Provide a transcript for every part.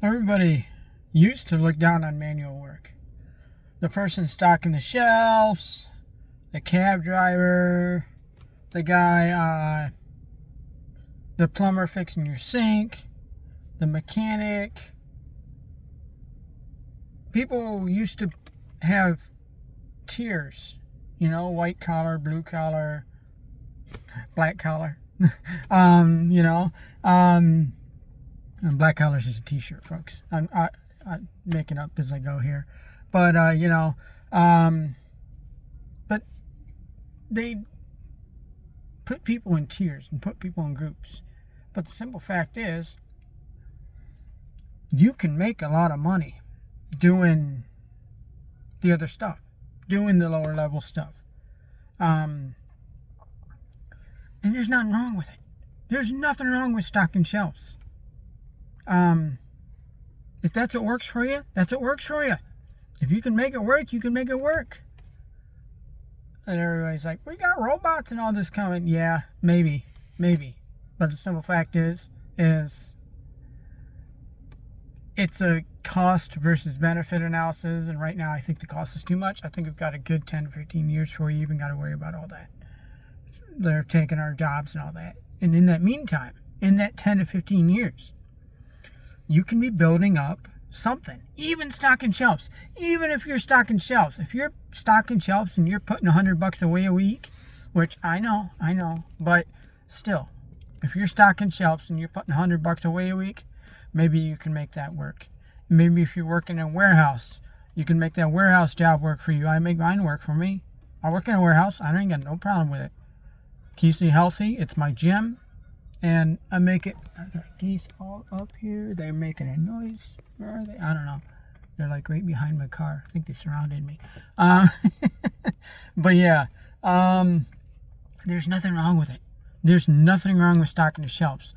Everybody used to look down on manual work. The person stocking the shelves, the cab driver, the guy, the plumber fixing your sink, the mechanic. People used to have tiers, white collar, blue collar, black collar. Black collar is just a t-shirt, folks. I'm making up as I go here. But, but they put people in tiers and put people in groups. But the simple fact is, you can make a lot of money doing the other stuff, doing the lower level stuff. And there's nothing wrong with it. There's nothing wrong with stocking shelves. If that's what works for you, that's what works for you. If you can make it work, you can make it work. And everybody's like, we got robots and all this coming. Yeah, maybe. But the simple fact is it's a cost versus benefit analysis. And right now, I think the cost is too much. I think we've got a good 10 to 15 years before you even got to worry about all that. They're taking our jobs and all that. And in that meantime, in that 10 to 15 years, you can be building up something, even stocking shelves. Even if you're stocking shelves, if you're stocking shelves and you're putting $100 away a week, which I know, but still, if you're stocking shelves and you're putting $100 away a week, maybe you can make that work. Maybe if you're working in a warehouse, you can make that warehouse job work for you. I make mine work for me. I work in a warehouse. I ain't got no problem with it. Keeps me healthy. It's my gym. And I got geese all up here. They're making a noise. Where are they? I don't know. They're like right behind my car. I think they surrounded me. But yeah, there's nothing wrong with it. There's nothing wrong with stocking the shelves.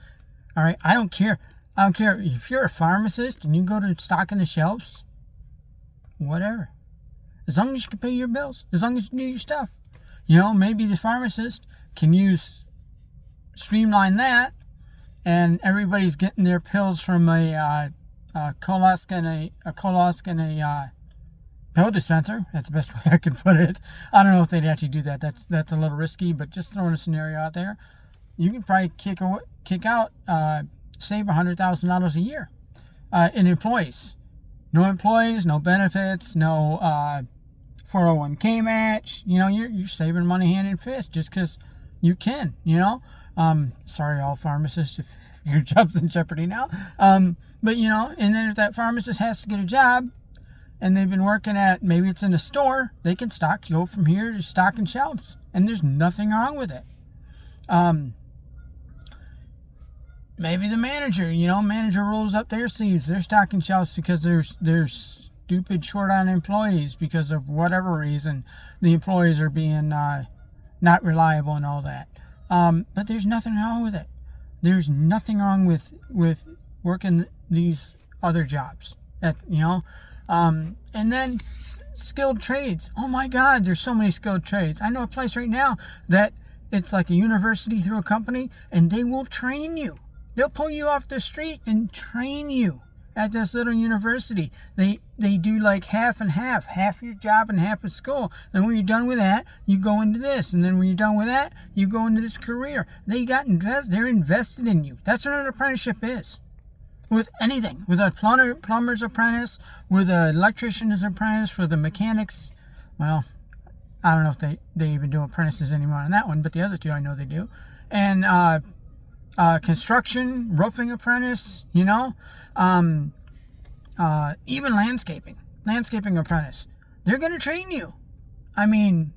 All right. I don't care if you're a pharmacist and you go to stocking the shelves. Whatever. As long as you can pay your bills. As long as you do your stuff. Maybe the pharmacist can streamline that, and everybody's getting their pills from a Kolosk and a pill dispenser. That's the best way I can put it. I don't know if they'd actually do that. That's a little risky, but just throwing a scenario out there, you can probably save $100,000 a year in employees. No employees, no benefits, no 401k match. You're saving money hand and fist just because you can. Sorry, all pharmacists, if your job's in jeopardy now. And then if that pharmacist has to get a job and they've been working maybe it's in a store, they can go from here to stocking shelves. And there's nothing wrong with it. Maybe the manager rolls up their sleeves. They're stocking shelves because there's stupid short on employees because of whatever reason. The employees are being not reliable and all that. But there's nothing wrong with it. There's nothing wrong with working these other jobs. And then skilled trades. Oh my God, there's so many skilled trades. I know a place right now that it's like a university through a company, and they will train you. They'll pull you off the street and train you at this little university. They do like half and half your job and half of school. Then when you're done with that, you go into this. And then when you're done with that, you go into this career. They're invested in you. That's what an apprenticeship is. With anything. With a plumber's apprentice, with an electrician's apprentice, with a mechanic's, well, I don't know if they even do apprentices anymore on that one, but the other two I know they do. And construction, roofing apprentice, even landscaping apprentice. They're going to train you. I mean,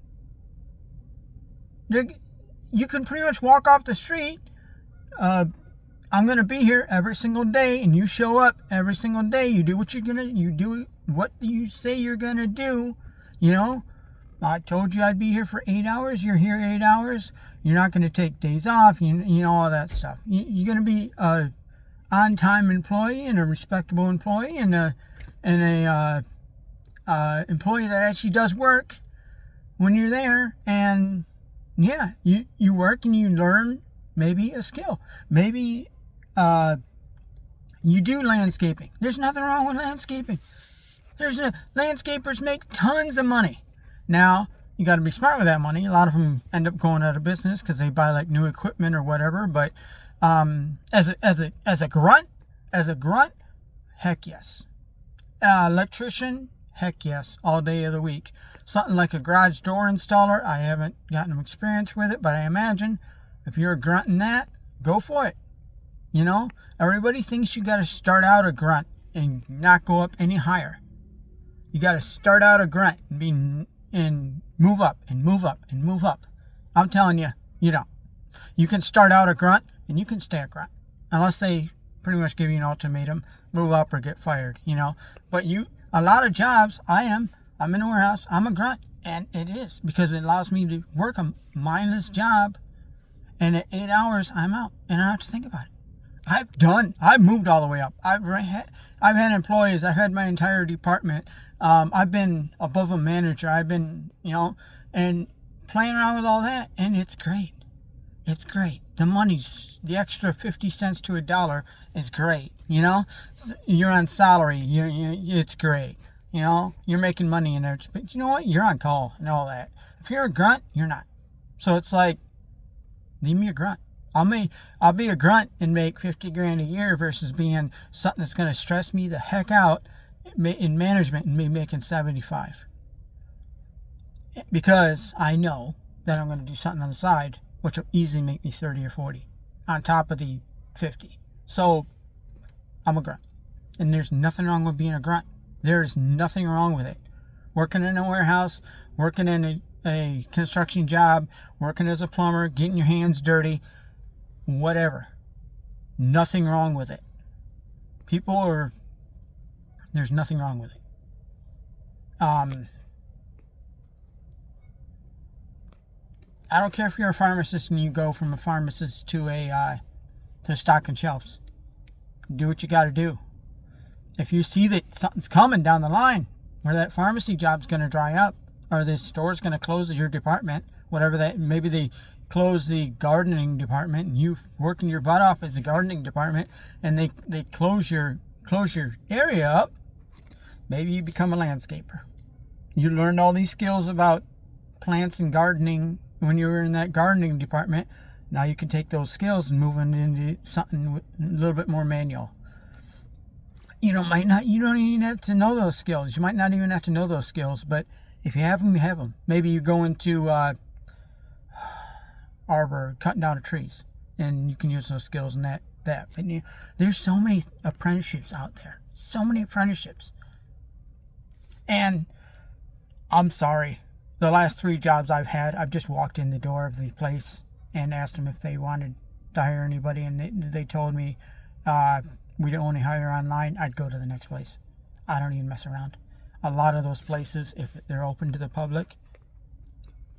you can pretty much walk off the street. I'm going to be here every single day, and you show up every single day. You do what you do what you say you're going to do. I told you I'd be here for 8 hours. You're here 8 hours. You're not going to take days off. All that stuff. You're going to be a on-time employee and a respectable employee and a employee that actually does work when you're there. And yeah, you work and you learn maybe a skill. Maybe You do landscaping. There's nothing wrong with landscaping. Landscapers make tons of money. Now, you got to be smart with that money. A lot of them end up going out of business because they buy like new equipment or whatever. But as a grunt, heck yes. Electrician, heck yes, all day of the week. Something like a garage door installer, I haven't gotten experience with it, but I imagine if you're a grunt in that, go for it. You know, everybody thinks you got to start out a grunt and not go up any higher. You got to start out a grunt and move up and move up and move up. I'm telling you, you don't. You can start out a grunt and you can stay a grunt, unless they pretty much give you an ultimatum, move up or get fired, you know. But a lot of jobs, I'm in a warehouse, I'm a grunt, and it is because it allows me to work a mindless job, and at 8 hours I'm out and I don't have to think about it. I've moved all the way up. I've had employees, I've had my entire department. I've been above a manager. I've been, you know, and playing around with all that, and it's great. It's great. The extra 50 cents to $1 is great. You know, you're on salary. It's great. You know, you're making money in there. But you know what? You're on call and all that. If you're a grunt, you're not. So it's like, leave me a grunt. I'll be a grunt and make 50 grand a year versus being something that's going to stress me the heck out in management and me making 75. Because I know that I'm going to do something on the side, which will easily make me 30 or 40 on top of the 50. So I'm a grunt. And there's nothing wrong with being a grunt. There is nothing wrong with it. Working in a warehouse, working in a construction job, working as a plumber, getting your hands dirty, whatever. Nothing wrong with it. There's nothing wrong with it. I don't care if you're a pharmacist and you go from a pharmacist to stocking shelves. Do what you got to do. If you see that something's coming down the line where that pharmacy job's going to dry up, or this store's going to close your department, whatever that, maybe they close the gardening department and you working your butt off as a gardening department, and they close your area up, maybe you become a landscaper. You learned all these skills about plants and gardening when you were in that gardening department. Now you can take those skills and move into something a little bit more manual. You don't even have to know those skills. You might not even have to know those skills, but if you have them, you have them. Maybe you go into arbor, cutting down the trees, and you can use those skills and that. And there's so many apprenticeships out there. So many apprenticeships. And I'm sorry, the last 3 jobs I've had, I've just walked in the door of the place and asked them if they wanted to hire anybody, and they told me we don't only hire online. I'd go to the next place. I don't even mess around. A lot of those places, if they're open to the public,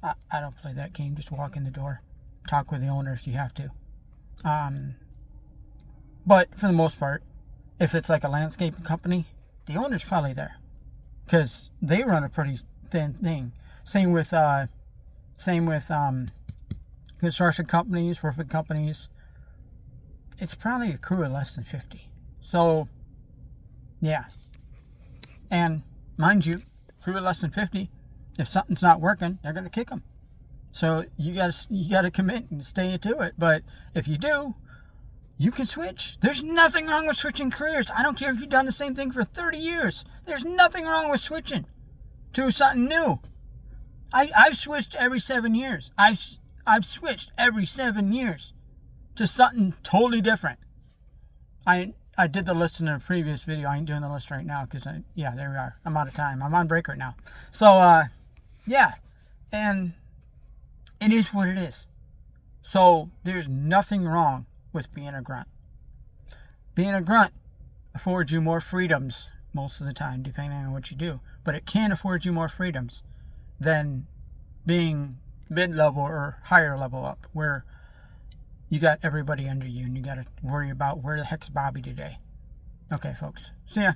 I don't play that game. Just walk in the door, talk with the owner if you have to. But for the most part, if it's like a landscaping company, the owner's probably there because they run a pretty thin thing. Same with construction companies, roofing companies. It's probably a crew of less than 50. So, yeah. And mind you, crew of less than 50, if something's not working, they're going to kick them. So you gotta commit and stay to it. But if you do, you can switch. There's nothing wrong with switching careers. I don't care if you've done the same thing for 30 years. There's nothing wrong with switching to something new. I've switched every 7 years. I've switched every 7 years to something totally different. I did the list in a previous video. I ain't doing the list right now because there we are. I'm out of time. I'm on break right now. So yeah, and it is what it is. So there's nothing wrong with being a grunt. Being a grunt affords you more freedoms most of the time, depending on what you do. But it can afford you more freedoms than being mid-level or higher level up, where you got everybody under you and you got to worry about where the heck's Bobby today. Okay, folks. See ya.